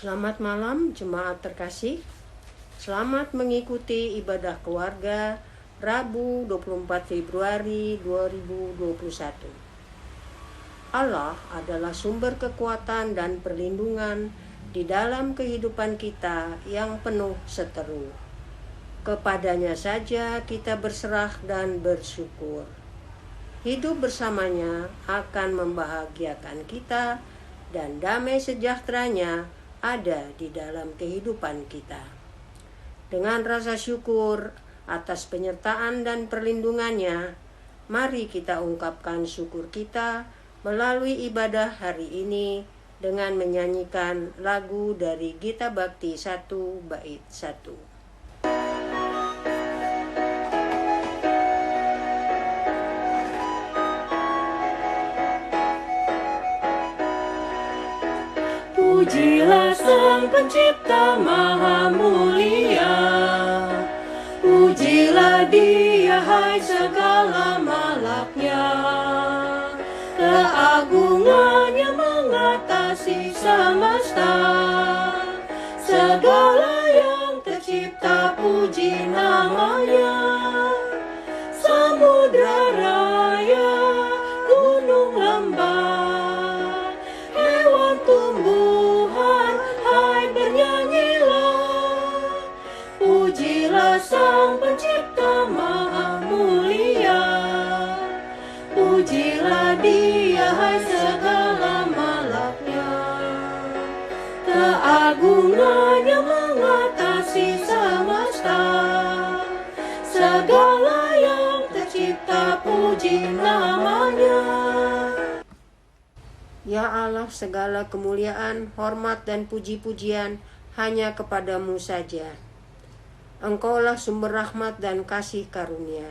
Selamat malam jemaat terkasih. Selamat mengikuti ibadah keluarga Rabu 24 Februari 2021. Allah adalah sumber kekuatan dan perlindungan di dalam kehidupan kita yang penuh seteru. Kepadanya saja kita berserah dan bersyukur. Hidup bersamanya akan membahagiakan kita dan damai sejahteranya ada di dalam kehidupan kita. Dengan rasa syukur atas penyertaan dan perlindungannya, mari kita ungkapkan syukur kita melalui ibadah hari ini dengan menyanyikan lagu dari Gita Bhakti 1 bait 1. Pujilah Sang Pencipta Maha Mulia, pujilah Dia hai segala malaknya. Keagungannya mengatasi semesta, segala yang tercipta puji namanya. Samudra raya, gunung lembah, hewan tumbuhan, hai bernyanyilah. Pujilah Sang Pencipta Maha Mulia, pujilah Dia hai segala malaknya. Keagungannya mengatasi semesta, segala yang tercipta puji namanya. Ya Allah, segala kemuliaan, hormat dan puji-pujian hanya kepadamu saja. Engkaulah sumber rahmat dan kasih karunia.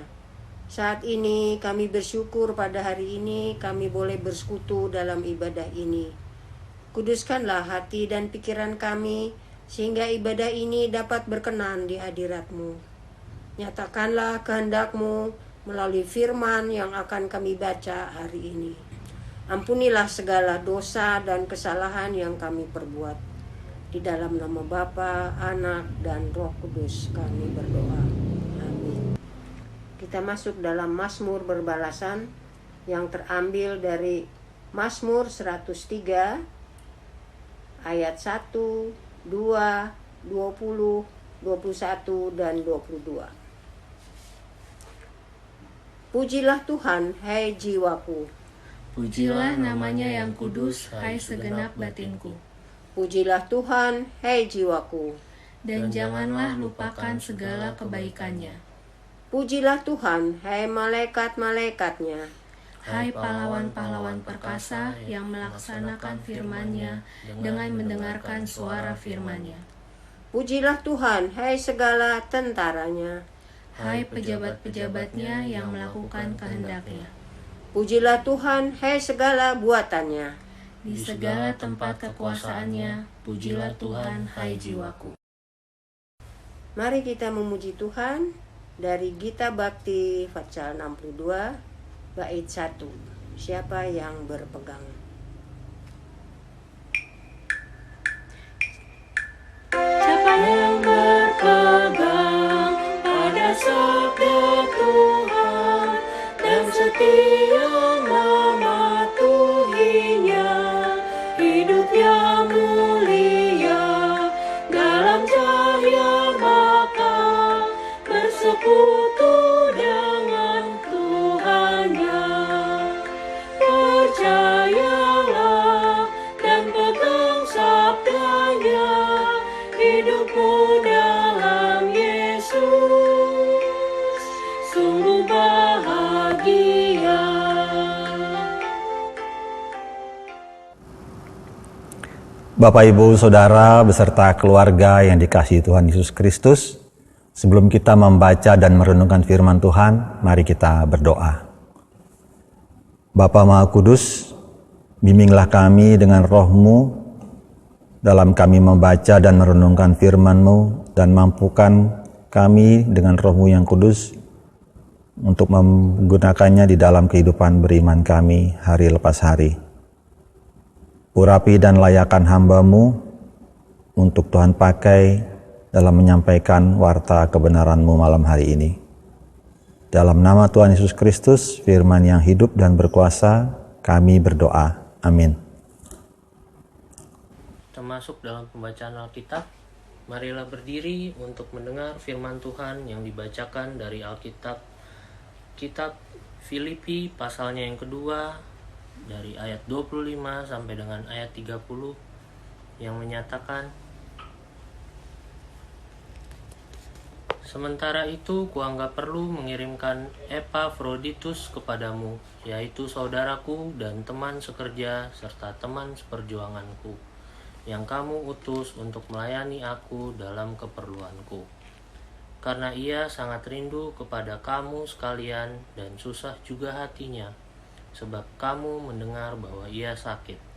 Saat ini kami bersyukur pada hari ini kami boleh bersekutu dalam ibadah ini. Kuduskanlah hati dan pikiran kami sehingga ibadah ini dapat berkenan di hadirat-Mu. Nyatakanlah kehendak-Mu melalui firman yang akan kami baca hari ini. Ampunilah segala dosa dan kesalahan yang kami perbuat. Di dalam nama Bapa, Anak, dan Roh Kudus kami berdoa. Amin. Kita masuk dalam Mazmur berbalasan yang terambil dari Mazmur 103 ayat 1, 2, 20, 21, dan 22. Pujilah Tuhan, hai jiwaku. Pujilah namanya yang kudus, hai segenap batinku. Pujilah Tuhan, hai jiwaku. Dan janganlah lupakan segala kebaikannya. Pujilah Tuhan, hai malaikat-malaikatnya. Hai pahlawan-pahlawan perkasa yang melaksanakan firman-Nya dengan mendengarkan suara firman-Nya. Pujilah Tuhan, hai segala tentaranya. Hai pejabat-pejabatnya yang melakukan kehendak-Nya. Pujilah Tuhan, hai segala buatannya. Di segala tempat kekuasaannya, pujilah Tuhan, hai jiwaku. Mari kita memuji Tuhan dari Gita Bhakti Vatsal 62 bait 1. Siapa yang berpegang? Siapa yang berpegang pada sabda Tuhan dan setia mematuhinya, hidupnya mulia dalam cahaya bakal bersekutu dengan Tuhannya. Percayalah dan pegang sabdanya, hidupmu dalam Yesus sungguh bahagia. Bapak, Ibu, Saudara, beserta keluarga yang dikasihi Tuhan Yesus Kristus, sebelum kita membaca dan merenungkan firman Tuhan, mari kita berdoa. Bapa Maha Kudus, bimbinglah kami dengan roh-Mu dalam kami membaca dan merenungkan firman-Mu, dan mampukan kami dengan roh-Mu yang kudus untuk menggunakannya di dalam kehidupan beriman kami hari lepas hari. Urapi dan layakan hamba-Mu untuk Tuhan pakai dalam menyampaikan warta kebenaran-Mu malam hari ini. Dalam nama Tuhan Yesus Kristus, firman yang hidup dan berkuasa, kami berdoa. Amin. Termasuk dalam pembacaan Alkitab, marilah berdiri untuk mendengar firman Tuhan yang dibacakan dari Alkitab, Kitab Filipi pasalnya yang kedua, dari ayat 25 sampai dengan ayat 30, yang menyatakan, sementara itu kuanggap perlu mengirimkan Epafroditus kepadamu, yaitu saudaraku dan teman sekerja serta teman seperjuanganku, yang kamu utus untuk melayani aku dalam keperluanku. Karena ia sangat rindu kepada kamu sekalian dan susah juga hatinya, sebab kamu mendengar bahwa ia sakit.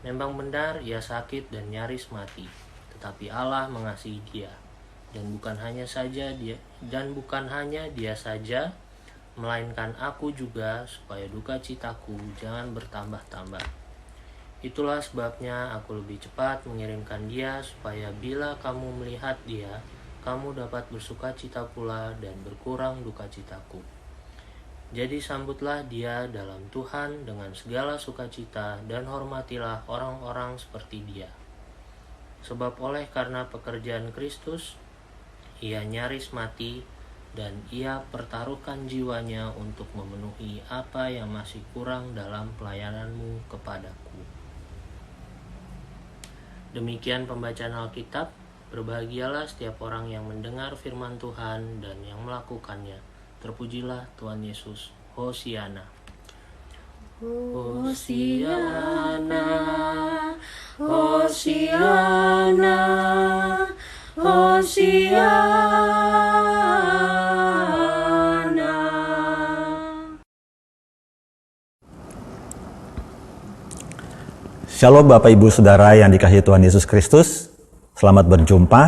Memang benar ia sakit dan nyaris mati, tetapi Allah mengasihi dia. Dan bukan hanya dia saja, melainkan aku juga, supaya duka citaku jangan bertambah-tambah. Itulah sebabnya aku lebih cepat mengirimkan dia, supaya bila kamu melihat dia, kamu dapat bersuka cita pula dan berkurang duka citaku. Jadi sambutlah dia dalam Tuhan dengan segala sukacita dan hormatilah orang-orang seperti dia. Sebab oleh karena pekerjaan Kristus, ia nyaris mati, dan ia pertaruhkan jiwanya untuk memenuhi apa yang masih kurang dalam pelayananmu kepadaku. Demikian pembacaan Alkitab. Berbahagialah setiap orang yang mendengar firman Tuhan dan yang melakukannya. Terpujilah Tuhan Yesus. Hosiana. Hosiana, Hosiana, Hosiana. Shalom Bapak Ibu Saudara yang dikasihi Tuhan Yesus Kristus. Selamat berjumpa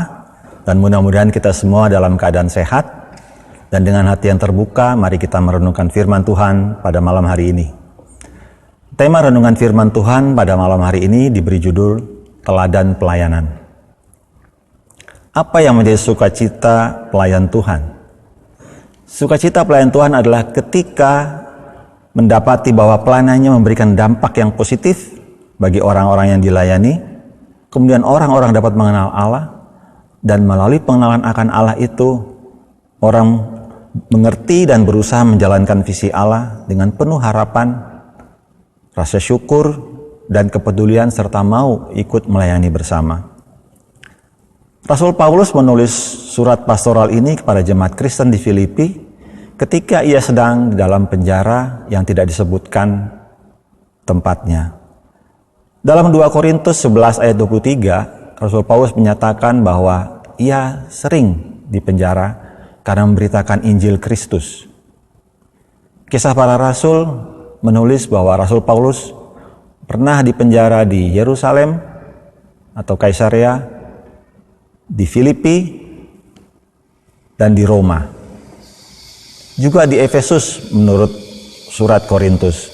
dan mudah-mudahan kita semua dalam keadaan sehat. Dan dengan hati yang terbuka, mari kita merenungkan firman Tuhan pada malam hari ini. Tema renungan firman Tuhan pada malam hari ini diberi judul Teladan Pelayanan. Apa yang menjadi sukacita pelayan Tuhan? Sukacita pelayan Tuhan adalah ketika mendapati bahwa pelayanannya memberikan dampak yang positif bagi orang-orang yang dilayani, kemudian orang-orang dapat mengenal Allah, dan melalui pengenalan akan Allah itu, orang mengerti dan berusaha menjalankan visi Allah dengan penuh harapan, rasa syukur, dan kepedulian serta mau ikut melayani bersama. Rasul Paulus menulis surat pastoral ini kepada jemaat Kristen di Filipi ketika ia sedang dalam penjara yang tidak disebutkan tempatnya. Dalam 2 Korintus 11 ayat 23, Rasul Paulus menyatakan bahwa ia sering dipenjara karena memberitakan Injil Kristus. Kisah Para Rasul menulis bahwa Rasul Paulus pernah dipenjara di Yerusalem atau Kaisarea, di Filipi, dan di Roma. Juga di Efesus menurut surat Korintus.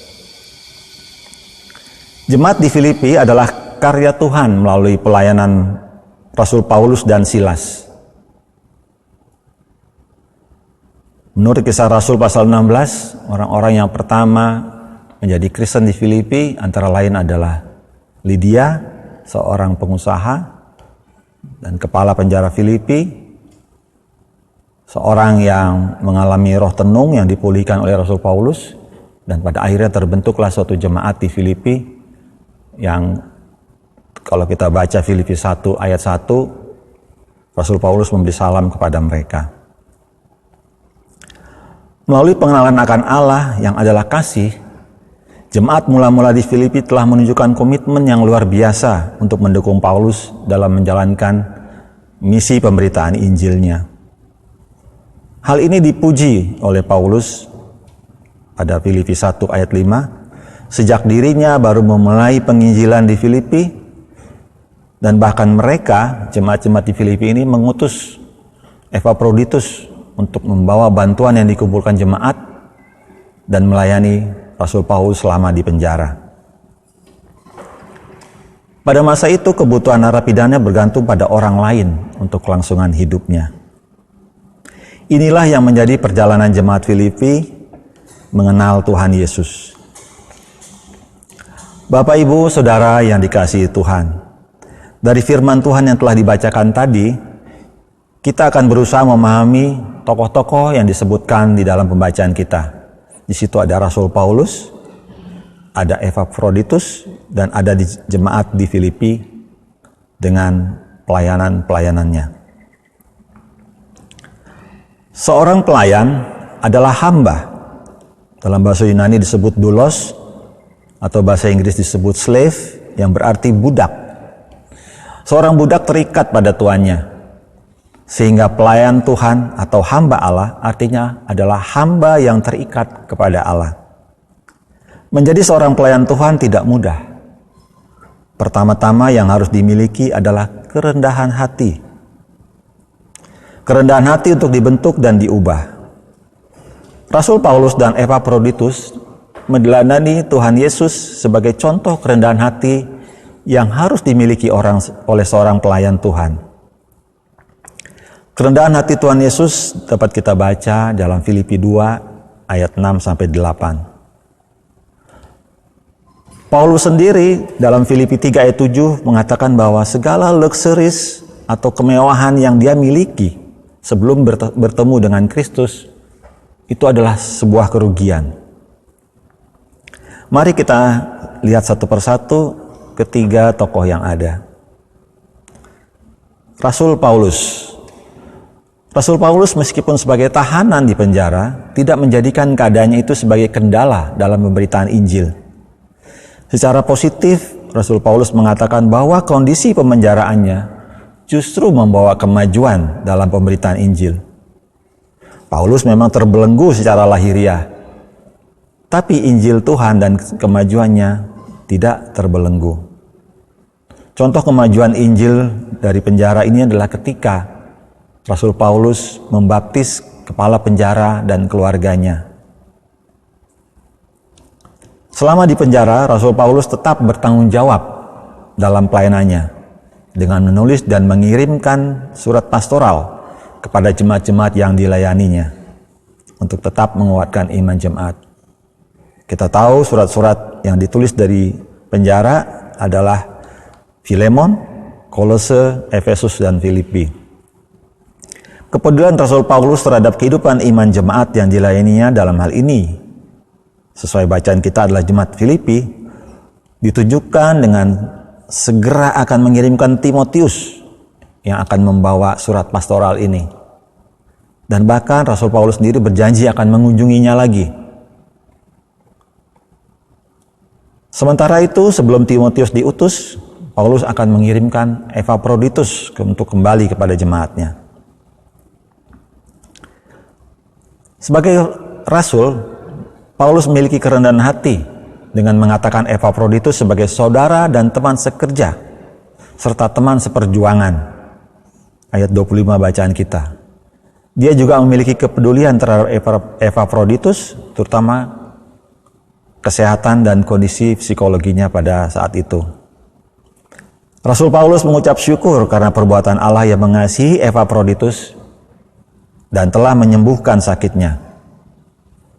Jemaat di Filipi adalah karya Tuhan melalui pelayanan Rasul Paulus dan Silas. Menurut Kisah Rasul pasal 16, orang-orang yang pertama menjadi Kristen di Filipi antara lain adalah Lydia, seorang pengusaha dan kepala penjara Filipi, seorang yang mengalami roh tenung yang dipulihkan oleh Rasul Paulus, dan pada akhirnya terbentuklah suatu jemaat di Filipi yang kalau kita baca Filipi 1 ayat 1, Rasul Paulus memberi salam kepada mereka. Melalui pengenalan akan Allah yang adalah kasih, jemaat mula-mula di Filipi telah menunjukkan komitmen yang luar biasa untuk mendukung Paulus dalam menjalankan misi pemberitaan Injilnya. Hal ini dipuji oleh Paulus pada Filipi 1 ayat 5, sejak dirinya baru memulai penginjilan di Filipi, dan bahkan mereka, jemaat-jemaat di Filipi ini mengutus Epafroditus untuk membawa bantuan yang dikumpulkan jemaat dan melayani Rasul Paulus selama di penjara. Pada masa itu kebutuhan narapidana bergantung pada orang lain untuk kelangsungan hidupnya. Inilah yang menjadi perjalanan jemaat Filipi mengenal Tuhan Yesus. Bapak, Ibu, Saudara yang dikasihi Tuhan, dari firman Tuhan yang telah dibacakan tadi, kita akan berusaha memahami tokoh-tokoh yang disebutkan di dalam pembacaan kita. Di situ ada Rasul Paulus, ada Epafroditus, dan ada di jemaat di Filipi dengan pelayanan-pelayanannya. Seorang pelayan adalah hamba. Dalam bahasa Yunani disebut doulos, atau bahasa Inggris disebut slave, yang berarti budak. Seorang budak terikat pada tuannya, sehingga pelayan Tuhan atau hamba Allah artinya adalah hamba yang terikat kepada Allah. Menjadi seorang pelayan Tuhan tidak mudah. Pertama-tama yang harus dimiliki adalah kerendahan hati. Kerendahan hati untuk dibentuk dan diubah. Rasul Paulus dan Epafroditus meneladani Tuhan Yesus sebagai contoh kerendahan hati yang harus dimiliki oleh seorang pelayan Tuhan. Kerendahan hati Tuhan Yesus dapat kita baca dalam Filipi 2 ayat 6-8. Paulus sendiri dalam Filipi 3 ayat 7 mengatakan bahwa segala luxuries atau kemewahan yang dia miliki sebelum bertemu dengan Kristus itu adalah sebuah kerugian. Mari kita lihat satu persatu ketiga tokoh yang ada. Rasul Paulus meskipun sebagai tahanan di penjara tidak menjadikan keadaannya itu sebagai kendala dalam pemberitaan Injil. Secara positif, Rasul Paulus mengatakan bahwa kondisi pemenjaraannya justru membawa kemajuan dalam pemberitaan Injil. Paulus memang terbelenggu secara lahiriah, tapi Injil Tuhan dan kemajuannya tidak terbelenggu. Contoh kemajuan Injil dari penjara ini adalah ketika Rasul Paulus membaptis kepala penjara dan keluarganya. Selama di penjara, Rasul Paulus tetap bertanggung jawab dalam pelayanannya dengan menulis dan mengirimkan surat pastoral kepada jemaat-jemaat yang dilayaninya untuk tetap menguatkan iman jemaat. Kita tahu surat-surat yang ditulis dari penjara adalah Filemon, Kolose, Efesus, dan Filipi. Kepedulian Rasul Paulus terhadap kehidupan iman jemaat yang dilayaninya dalam hal ini, sesuai bacaan kita adalah jemaat Filipi, ditunjukkan dengan segera akan mengirimkan Timotius yang akan membawa surat pastoral ini. Dan bahkan Rasul Paulus sendiri berjanji akan mengunjunginya lagi. Sementara itu, sebelum Timotius diutus, Paulus akan mengirimkan Epafroditus untuk kembali kepada jemaatnya. Sebagai rasul, Paulus memiliki kerendahan hati dengan mengatakan Epafroditus sebagai saudara dan teman sekerja, serta teman seperjuangan. Ayat 25 bacaan kita. Dia juga memiliki kepedulian terhadap Epafroditus, terutama kesehatan dan kondisi psikologinya pada saat itu. Rasul Paulus mengucap syukur karena perbuatan Allah yang mengasihi Epafroditus dan telah menyembuhkan sakitnya.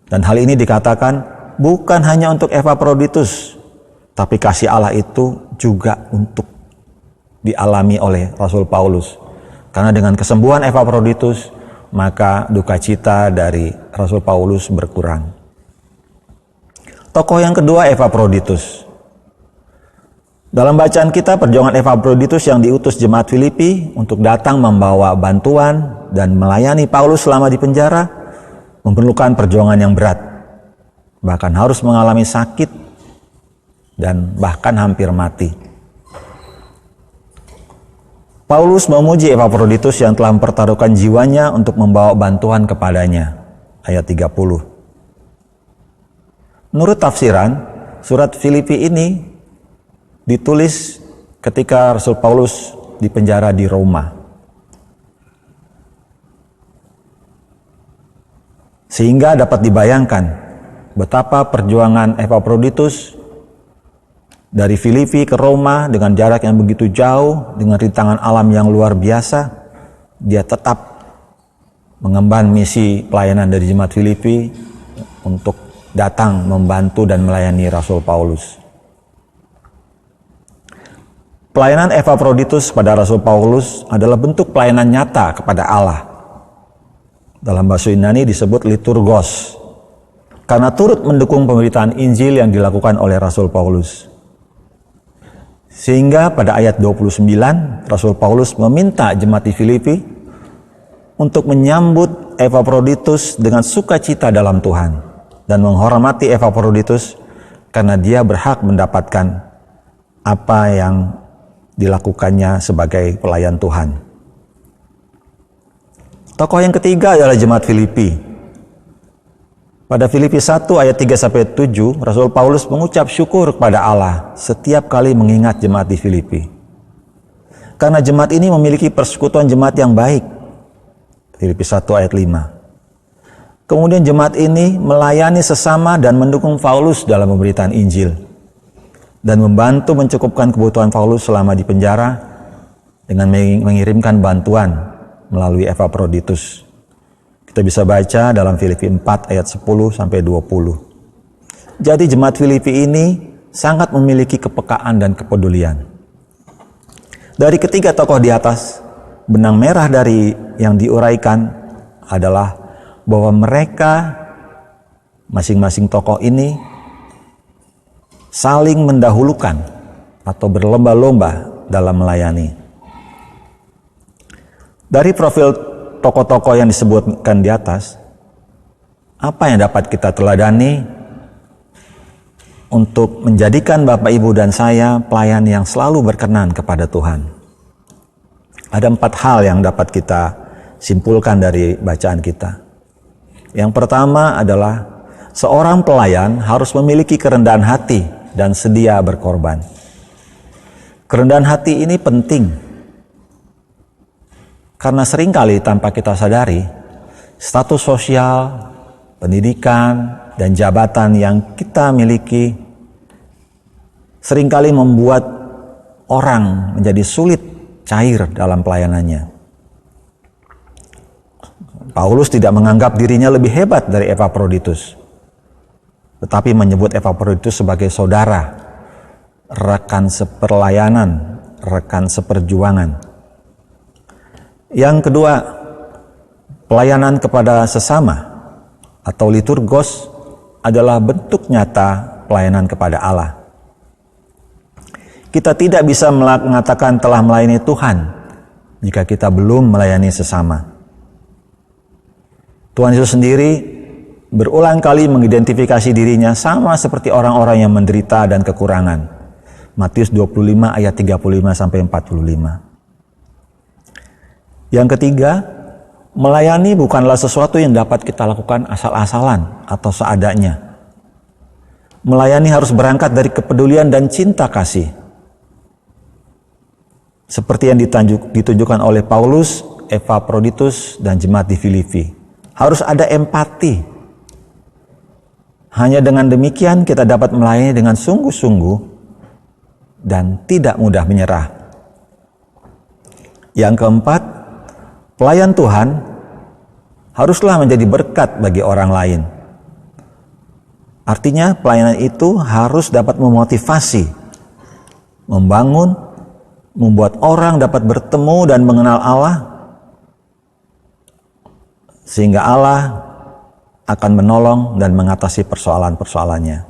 Dan hal ini dikatakan bukan hanya untuk Epafroditus, tapi kasih Allah itu juga untuk dialami oleh Rasul Paulus. Karena dengan kesembuhan Epafroditus, maka duka cita dari Rasul Paulus berkurang. Tokoh yang kedua, Epafroditus. Dalam bacaan kita, perjuangan Epafroditus yang diutus jemaat Filipi untuk datang membawa bantuan dan melayani Paulus selama di penjara memerlukan perjuangan yang berat, bahkan harus mengalami sakit dan bahkan hampir mati. Paulus memuji Epafroditus yang telah mempertaruhkan jiwanya untuk membawa bantuan kepadanya. Ayat 30. Menurut tafsiran, surat Filipi ini ditulis ketika Rasul Paulus dipenjara di Roma. Sehingga dapat dibayangkan betapa perjuangan Epafroditus Dari Filipi ke Roma dengan jarak yang begitu jauh, dengan rintangan alam yang luar biasa, dia tetap mengemban misi pelayanan dari jemaat Filipi untuk datang membantu dan melayani Rasul Paulus. Pelayanan Epaphroditus pada Rasul Paulus adalah bentuk pelayanan nyata kepada Allah. Dalam bahasa Yunani disebut liturgos, karena turut mendukung pemberitaan Injil yang dilakukan oleh Rasul Paulus. Sehingga pada ayat 29, Rasul Paulus meminta jemaat di Filipi untuk menyambut Epaphroditus dengan sukacita dalam Tuhan dan menghormati Epaphroditus karena dia berhak mendapatkan apa yang dilakukannya sebagai pelayan Tuhan. Tokoh yang ketiga adalah jemaat Filipi. Pada Filipi 1 ayat 3-7, Rasul Paulus mengucap syukur kepada Allah setiap kali mengingat jemaat di Filipi. Karena jemaat ini memiliki persekutuan jemaat yang baik. Filipi 1 ayat 5. Kemudian jemaat ini melayani sesama dan mendukung Paulus dalam pemberitaan Injil. Dan membantu mencukupkan kebutuhan Paulus selama di penjara dengan mengirimkan bantuan melalui Epaphroditus. Kita bisa baca dalam Filipi 4 ayat 10-20. Jadi jemaat Filipi ini sangat memiliki kepekaan dan kepedulian. Dari ketiga tokoh di atas, benang merah dari yang diuraikan adalah bahwa mereka masing-masing tokoh ini saling mendahulukan atau berlomba-lomba dalam melayani. Dari profil tokoh-tokoh yang disebutkan di atas, apa yang dapat kita teladani untuk menjadikan Bapak, Ibu, dan saya pelayan yang selalu berkenan kepada Tuhan? Ada 4 hal yang dapat kita simpulkan dari bacaan kita. Yang pertama adalah seorang pelayan harus memiliki kerendahan hati dan sedia berkorban. Kerendahan hati ini penting. Karena seringkali tanpa kita sadari, status sosial, pendidikan, dan jabatan yang kita miliki seringkali membuat orang menjadi sulit cair dalam pelayanannya. Paulus tidak menganggap dirinya lebih hebat dari Epaphroditus, tetapi menyebut Epaphroditus sebagai saudara, rekan seperlayanan, rekan seperjuangan. Yang kedua, pelayanan kepada sesama atau liturgos adalah bentuk nyata pelayanan kepada Allah. Kita tidak bisa mengatakan telah melayani Tuhan jika kita belum melayani sesama. Tuhan Yesus sendiri berulang kali mengidentifikasi dirinya sama seperti orang-orang yang menderita dan kekurangan. Matius 25 ayat 35-45. Yang ketiga, melayani bukanlah sesuatu yang dapat kita lakukan asal-asalan atau seadanya. Melayani harus berangkat dari kepedulian dan cinta kasih. Seperti yang ditunjukkan oleh Paulus, Epaphroditus, dan jemaat di Filipi. Harus ada empati. Hanya dengan demikian kita dapat melayani dengan sungguh-sungguh dan tidak mudah menyerah. Yang keempat, pelayan Tuhan haruslah menjadi berkat bagi orang lain. Artinya pelayanan itu harus dapat memotivasi, membangun, membuat orang dapat bertemu dan mengenal Allah, sehingga Allah akan menolong dan mengatasi persoalan-persoalannya.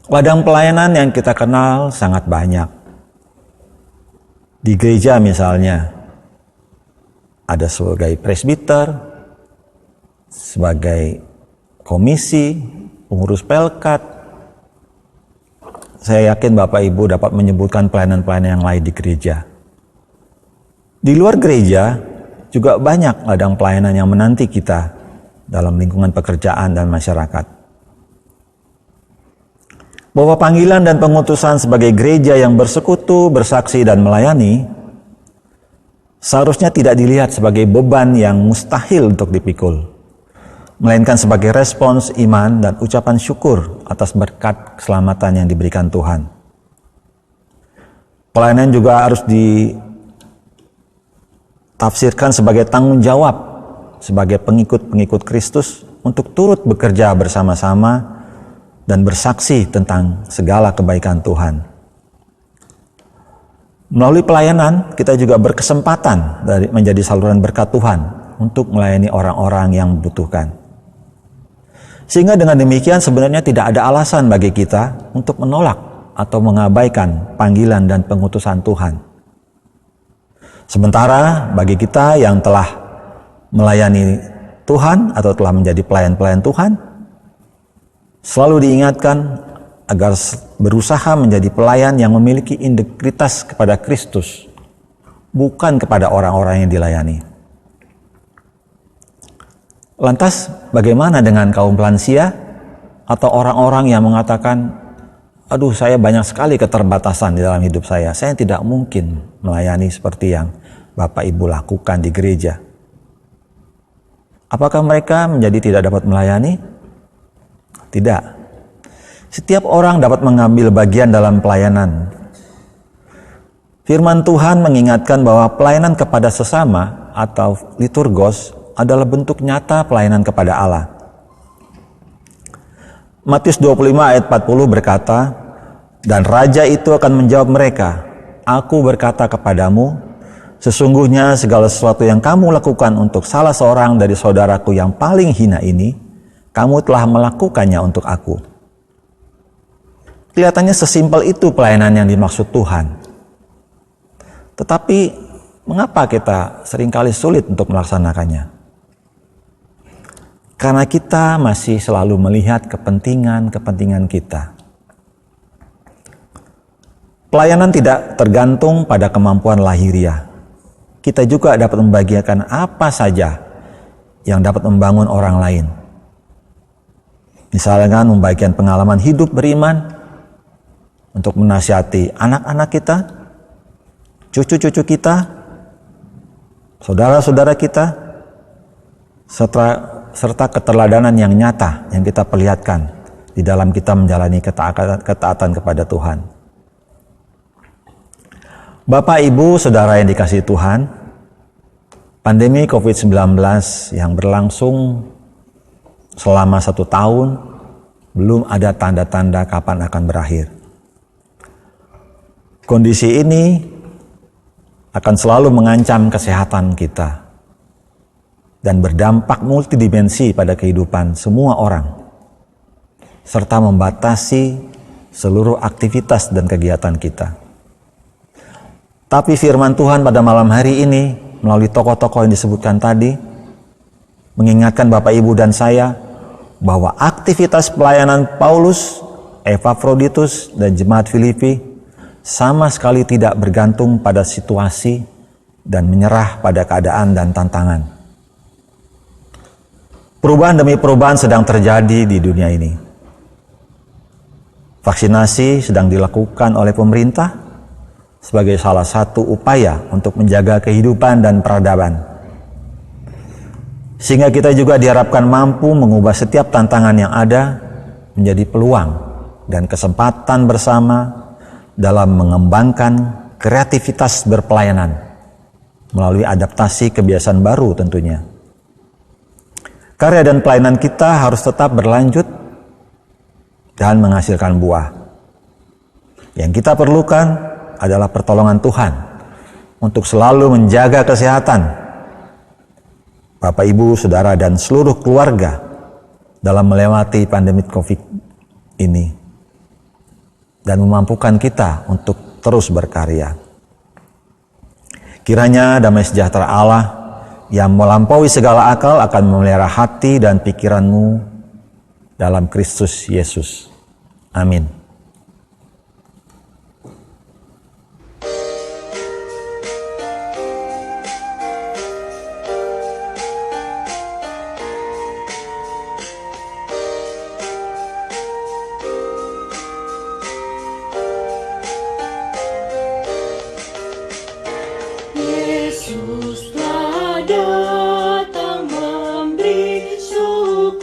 Ladang pelayanan yang kita kenal sangat banyak. Di gereja misalnya, ada sebagai presbiter, sebagai komisi, pengurus pelkat. Saya yakin Bapak Ibu dapat menyebutkan pelayanan-pelayanan yang lain di gereja. Di luar gereja juga banyak ladang pelayanan yang menanti kita dalam lingkungan pekerjaan dan masyarakat. Bahwa panggilan dan pengutusan sebagai gereja yang bersekutu, bersaksi, dan melayani seharusnya tidak dilihat sebagai beban yang mustahil untuk dipikul. melainkan sebagai respons iman dan ucapan syukur atas berkat keselamatan yang diberikan Tuhan. Pelayanan juga harus ditafsirkan sebagai tanggung jawab sebagai pengikut-pengikut Kristus untuk turut bekerja bersama-sama dan bersaksi tentang segala kebaikan Tuhan. Melalui pelayanan, kita juga berkesempatan menjadi saluran berkat Tuhan untuk melayani orang-orang yang membutuhkan. Sehingga dengan demikian sebenarnya tidak ada alasan bagi kita untuk menolak atau mengabaikan panggilan dan pengutusan Tuhan. Sementara bagi kita yang telah melayani Tuhan atau telah menjadi pelayan-pelayan Tuhan, selalu diingatkan agar berusaha menjadi pelayan yang memiliki integritas kepada Kristus, bukan kepada orang-orang yang dilayani. Lantas bagaimana dengan kaum lansia atau orang-orang yang mengatakan, aduh saya banyak sekali keterbatasan di dalam hidup saya tidak mungkin melayani seperti yang Bapak Ibu lakukan di gereja. Apakah mereka menjadi tidak dapat melayani? Tidak. Setiap orang dapat mengambil bagian dalam pelayanan. Firman Tuhan mengingatkan bahwa pelayanan kepada sesama atau liturgos adalah bentuk nyata pelayanan kepada Allah. Matius 25 ayat 40 berkata, "Dan raja itu akan menjawab mereka, Aku berkata kepadamu, sesungguhnya segala sesuatu yang kamu lakukan untuk salah seorang dari saudaraku yang paling hina ini, kamu telah melakukannya untuk aku." Kelihatannya sesimpel itu pelayanan yang dimaksud Tuhan. Tetapi mengapa kita seringkali sulit untuk melaksanakannya? Karena kita masih selalu melihat kepentingan kita. Pelayanan tidak tergantung pada kemampuan lahiriah. Kita juga dapat membagikan apa saja yang dapat membangun orang lain. Misalnya membagikan pengalaman hidup beriman untuk menasihati anak-anak kita, cucu-cucu kita, saudara-saudara kita, serta keteladanan yang nyata yang kita perlihatkan di dalam kita menjalani ketaatan kepada Tuhan. Bapak, Ibu, Saudara yang dikasihi Tuhan, pandemi COVID-19 yang berlangsung selama 1 tahun belum ada tanda-tanda kapan akan berakhir. Kondisi ini akan selalu mengancam kesehatan kita dan berdampak multidimensi pada kehidupan semua orang, serta membatasi seluruh aktivitas dan kegiatan kita. Tapi firman Tuhan pada malam hari ini, melalui tokoh-tokoh yang disebutkan tadi, mengingatkan Bapak, Ibu, dan saya, bahwa aktivitas pelayanan Paulus, Epafroditus, dan Jemaat Filipi sama sekali tidak bergantung pada situasi dan menyerah pada keadaan dan tantangan. Perubahan demi perubahan sedang terjadi di dunia ini. Vaksinasi sedang dilakukan oleh pemerintah sebagai salah satu upaya untuk menjaga kehidupan dan peradaban. Sehingga kita juga diharapkan mampu mengubah setiap tantangan yang ada menjadi peluang dan kesempatan bersama dalam mengembangkan kreativitas berpelayanan melalui adaptasi kebiasaan baru tentunya. Karya dan pelayanan kita harus tetap berlanjut dan menghasilkan buah. Yang kita perlukan adalah pertolongan Tuhan untuk selalu menjaga kesehatan Bapak, Ibu, Saudara, dan seluruh keluarga dalam melewati pandemi COVID ini dan memampukan kita untuk terus berkarya. Kiranya damai sejahtera Allah yang melampaui segala akal akan memelihara hati dan pikiranmu dalam Kristus Yesus. Amin. Yesus telah datang memberi sukacita.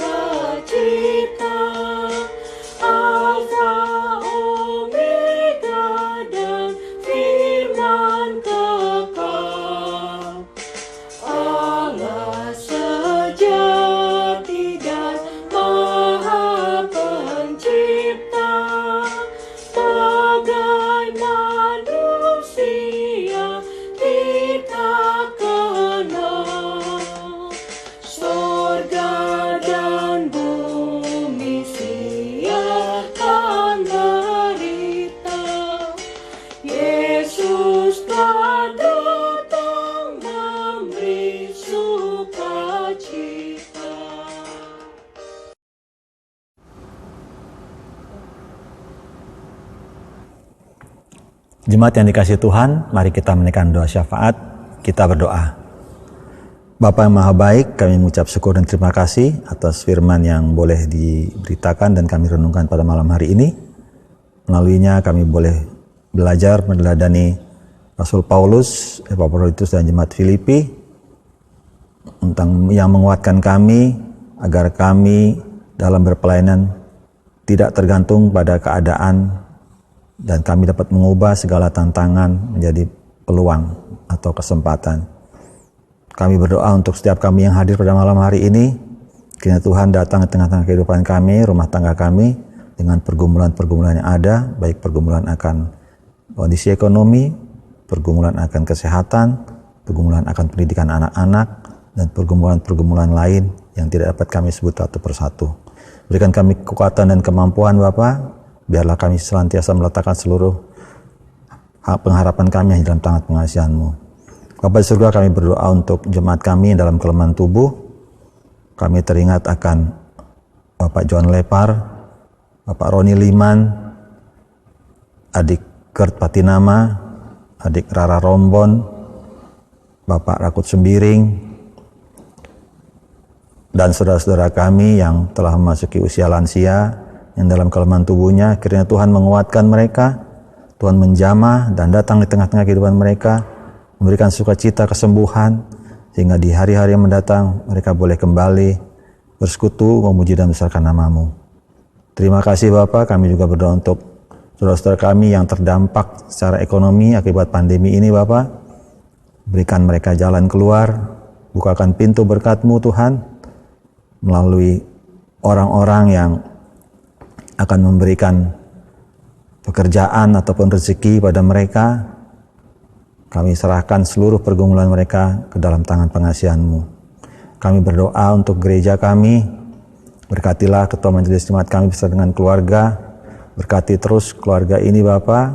Jemaat yang dikasihi Tuhan, mari kita menaikkan doa syafaat, kita berdoa. Bapa yang Maha Baik, kami mengucap syukur dan terima kasih atas firman yang boleh diberitakan dan kami renungkan pada malam hari ini. Melaluinya kami boleh belajar meneladani Rasul Paulus, Epaphroditus dan jemaat Filipi tentang yang menguatkan kami agar kami dalam berpelayanan tidak tergantung pada keadaan dan kami dapat mengubah segala tantangan menjadi peluang atau kesempatan. Kami berdoa untuk setiap kami yang hadir pada malam hari ini, kiranya Tuhan datang di tengah-tengah kehidupan kami, rumah tangga kami, dengan pergumulan-pergumulan yang ada, baik pergumulan akan kondisi ekonomi, pergumulan akan kesehatan, pergumulan akan pendidikan anak-anak, dan pergumulan-pergumulan lain yang tidak dapat kami sebut satu persatu. Berikan kami kekuatan dan kemampuan Bapa, biarlah kami senantiasa meletakkan seluruh pengharapan kami dalam tangan pengasihan-Mu. Bapa di surga, kami berdoa untuk jemaat kami dalam kelemahan tubuh. Kami teringat akan Bapak John Lepar, Bapak Roni Liman, adik Kurt Patinama, adik Rara Rombon, Bapak Rakut Sembiring, dan saudara-saudara kami yang telah memasuki usia lansia, yang dalam kelemahan tubuhnya, kiranya Tuhan menguatkan mereka, Tuhan menjamah dan datang di tengah-tengah kehidupan mereka, memberikan sukacita kesembuhan, sehingga di hari-hari yang mendatang mereka boleh kembali bersekutu, memuji dan membesarkan nama-Mu. Terima kasih Bapak, kami juga berdoa untuk saudara-saudara kami yang terdampak secara ekonomi akibat pandemi ini Bapak. Berikan mereka jalan keluar, bukakan pintu berkat-Mu Tuhan, melalui orang-orang yang akan memberikan pekerjaan ataupun rezeki pada mereka. Kami serahkan seluruh pergumulan mereka ke dalam tangan pengasihan-Mu. Kami berdoa untuk gereja kami, berkatilah ketua majelis jemaat kami beserta dengan keluarga, berkati terus keluarga ini Bapa,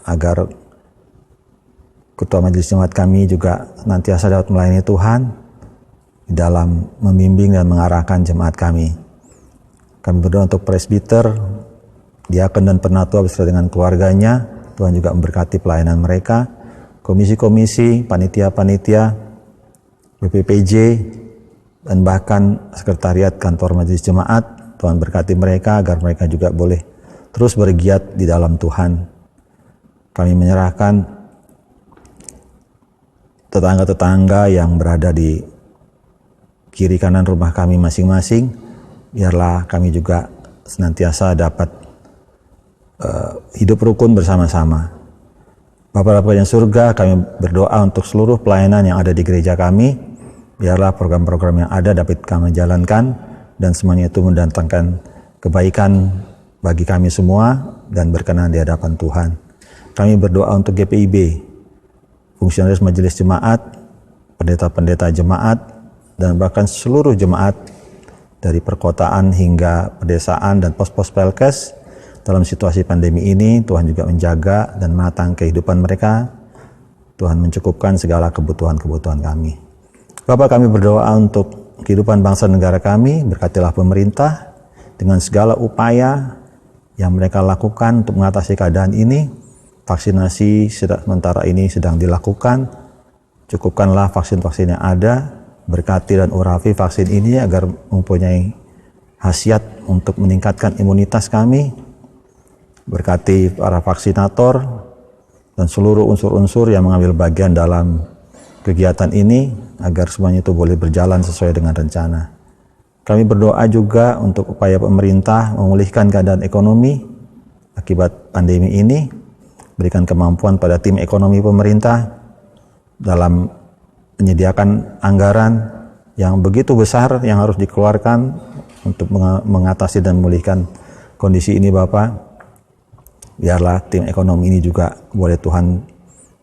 agar ketua majelis jemaat kami juga nantiasa dapat melayani Tuhan di dalam membimbing dan mengarahkan jemaat kami. Kami berdoa untuk presbiter, diakon dan penatua beserta dengan keluarganya. Tuhan juga memberkati pelayanan mereka. Komisi-komisi, panitia-panitia, BPPJ, dan bahkan sekretariat kantor majelis jemaat. Tuhan berkati mereka agar mereka juga boleh terus bergiat di dalam Tuhan. Kami menyerahkan tetangga-tetangga yang berada di kiri kanan rumah kami masing-masing. Biarlah kami juga senantiasa dapat hidup rukun bersama-sama. Bapa yang surga, kami berdoa untuk seluruh pelayanan yang ada di gereja kami. Biarlah program-program yang ada dapat kami jalankan dan semuanya itu mendatangkan kebaikan bagi kami semua dan berkenan di hadapan Tuhan. Kami berdoa untuk GPIB, fungsionaris majelis jemaat, pendeta-pendeta jemaat, dan bahkan seluruh jemaat dari perkotaan hingga pedesaan dan pos-pos Pelkes. Dalam situasi pandemi ini, Tuhan juga menjaga dan menatang kehidupan mereka. Tuhan mencukupkan segala kebutuhan-kebutuhan kami. Bapak, kami berdoa untuk kehidupan bangsa negara kami, berkatilah pemerintah dengan segala upaya yang mereka lakukan untuk mengatasi keadaan ini. Vaksinasi sementara ini sedang dilakukan. Cukupkanlah vaksin-vaksin yang ada, berkati dan urapi vaksin ini agar mempunyai khasiat untuk meningkatkan imunitas kami. Berkati para vaksinator dan seluruh unsur-unsur yang mengambil bagian dalam kegiatan ini agar semuanya itu boleh berjalan sesuai dengan rencana. Kami berdoa juga untuk upaya pemerintah memulihkan keadaan ekonomi akibat pandemi ini. Berikan kemampuan pada tim ekonomi pemerintah dalam menyediakan anggaran yang begitu besar yang harus dikeluarkan untuk mengatasi dan memulihkan kondisi ini Bapak. Biarlah tim ekonomi ini juga boleh Tuhan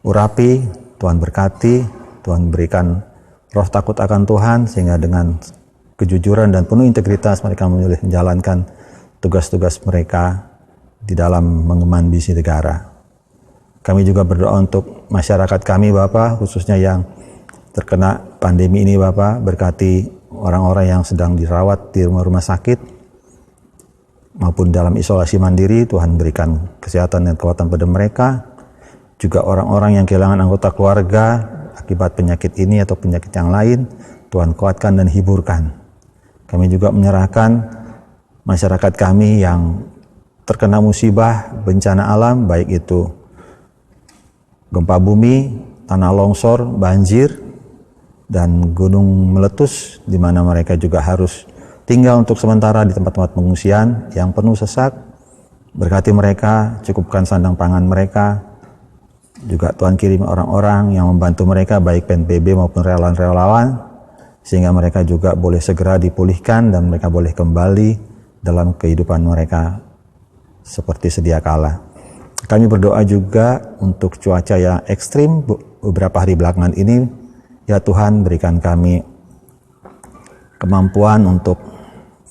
urapi, Tuhan berkati, Tuhan berikan roh takut akan Tuhan, sehingga dengan kejujuran dan penuh integritas mereka boleh menjalankan tugas-tugas mereka di dalam mengemban misi negara. Kami juga berdoa untuk masyarakat kami Bapak, khususnya yang terkena pandemi ini Bapak, berkati orang-orang yang sedang dirawat di rumah-rumah sakit maupun dalam isolasi mandiri. Tuhan berikan kesehatan dan kekuatan pada mereka. Juga orang-orang yang kehilangan anggota keluarga akibat penyakit ini atau penyakit yang lain, Tuhan kuatkan dan hiburkan. Kami juga menyerahkan masyarakat kami yang terkena musibah, bencana alam, baik itu gempa bumi, tanah longsor, banjir, dan gunung meletus, di mana mereka juga harus tinggal untuk sementara di tempat-tempat pengungsian yang penuh sesak. Berkati mereka, cukupkan sandang pangan mereka. Juga Tuhan kirim orang-orang yang membantu mereka, baik PNPB maupun relawan-relawan, sehingga mereka juga boleh segera dipulihkan dan mereka boleh kembali dalam kehidupan mereka seperti sedia kala. Kami berdoa juga untuk cuaca yang ekstrim beberapa hari belakangan ini. Ya Tuhan, berikan kami kemampuan untuk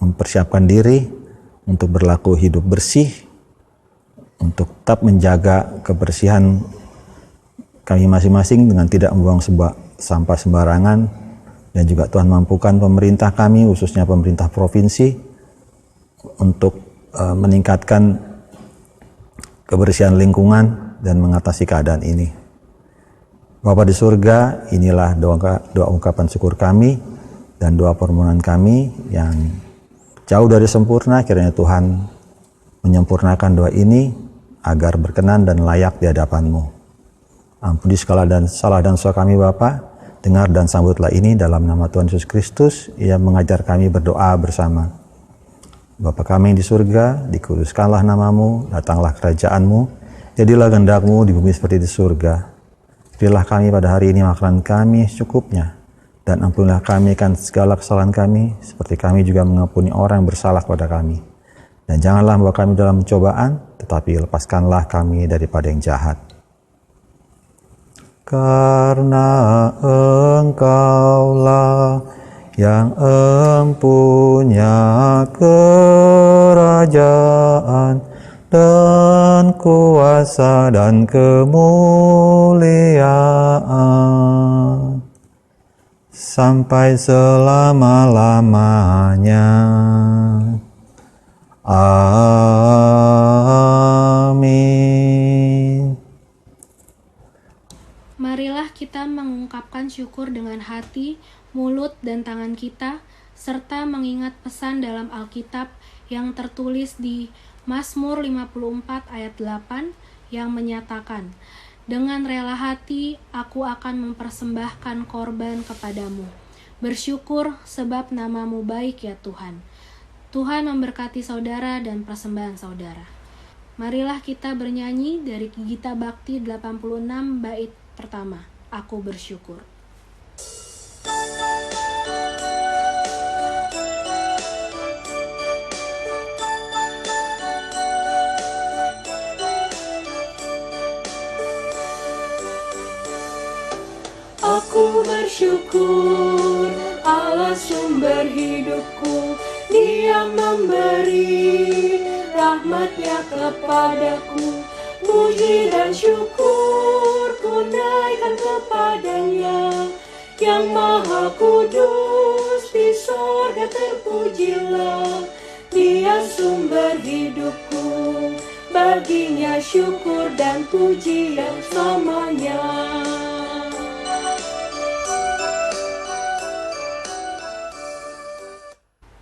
mempersiapkan diri, untuk berlaku hidup bersih, untuk tetap menjaga kebersihan kami masing-masing dengan tidak membuang sampah sembarangan. Dan juga Tuhan mampukan pemerintah kami, khususnya pemerintah provinsi, untuk meningkatkan kebersihan lingkungan dan mengatasi keadaan ini. Bapa di surga, inilah doa ungkapan syukur kami dan doa permohonan kami yang jauh dari sempurna. Kiranya Tuhan menyempurnakan doa ini agar berkenan dan layak di hadapan-Mu. Ampuni segala salah dan dosa kami Bapa. Dengar dan sambutlah ini dalam nama Tuhan Yesus Kristus. Ia mengajar kami berdoa bersama. Bapa kami yang di surga, dikuduskanlah namamu, datanglah kerajaan-Mu, jadilah kehendak-Mu di bumi seperti di surga. Berilah kami pada hari ini makanan kami secukupnya, dan ampunilah kami akan segala kesalahan kami, seperti kami juga mengampuni orang yang bersalah kepada kami. Dan janganlah membawa kami dalam pencobaan, tetapi lepaskanlah kami daripada yang jahat. Karena Engkaulah yang empunya kerajaan dan kuasa dan kemuliaan sampai selama-lamanya. Amin. Marilah kita mengungkapkan syukur dengan hati, mulut, dan tangan kita, serta mengingat pesan dalam Alkitab yang tertulis di Mazmur 54 ayat 8 yang menyatakan, "Dengan rela hati aku akan mempersembahkan korban kepadamu. Bersyukur sebab namamu baik ya Tuhan." Tuhan memberkati saudara dan persembahan saudara. Marilah kita bernyanyi dari Gita Bakti 86 bait pertama, Aku Bersyukur. Aku bersyukur, Allah sumber hidupku, Dia memberi rahmat-Nya kepadaku. Puji dan syukur ku naikkan kepadanya, yang maha kudus di sorga terpujilah. Dia sumber hidupku, baginya syukur dan pujian selamanya.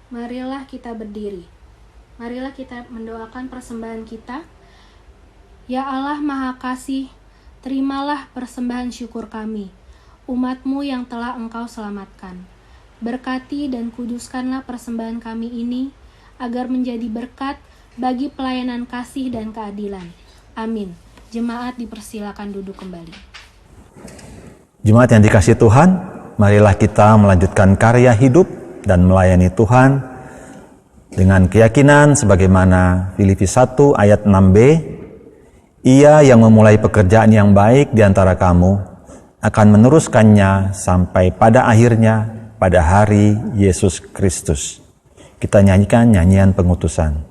Marilah kita berdiri. Marilah kita mendoakan persembahan kita. Ya Allah Maha Kasih, terimalah persembahan syukur kami, umat-Mu yang telah Engkau selamatkan. Berkati dan kuduskanlah persembahan kami ini, agar menjadi berkat bagi pelayanan kasih dan keadilan. Amin. Jemaat dipersilakan duduk kembali. Jemaat yang dikasihi Tuhan, marilah kita melanjutkan karya hidup dan melayani Tuhan dengan keyakinan sebagaimana Filipi 1 ayat 6b, Ia yang memulai pekerjaan yang baik di antara kamu akan meneruskannya sampai pada akhirnya pada hari Yesus Kristus. Kita nyanyikan nyanyian pengutusan.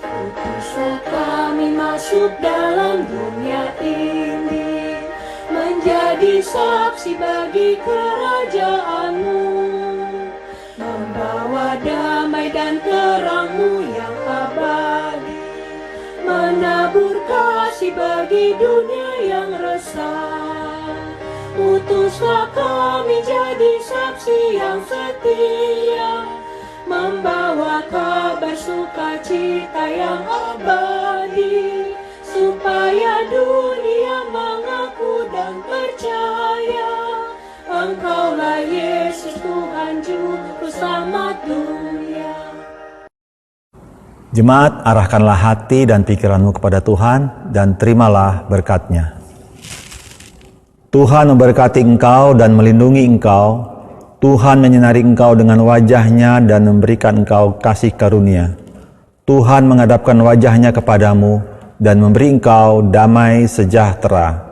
Utuslah kami masuk dalam dunia ini, menjadi menjadi saksi bagi kerajaan-Mu, membawa damai dan terang-Mu yang abadi, menabur kasih bagi dunia yang resah. Utuslah kami jadi saksi yang setia, membawa kabar sukacita yang abadi, supaya dunia mengaku dan percaya Engkaulah Yesus Tuhan Juru Selamat dunia. Jemaat, arahkanlah hati dan pikiranmu kepada Tuhan dan terimalah berkat-Nya. Tuhan memberkati engkau dan melindungi engkau. Tuhan menyinari engkau dengan wajah-Nya dan memberikan engkau kasih karunia. Tuhan menghadapkan wajah-Nya kepadamu dan memberi engkau damai sejahtera.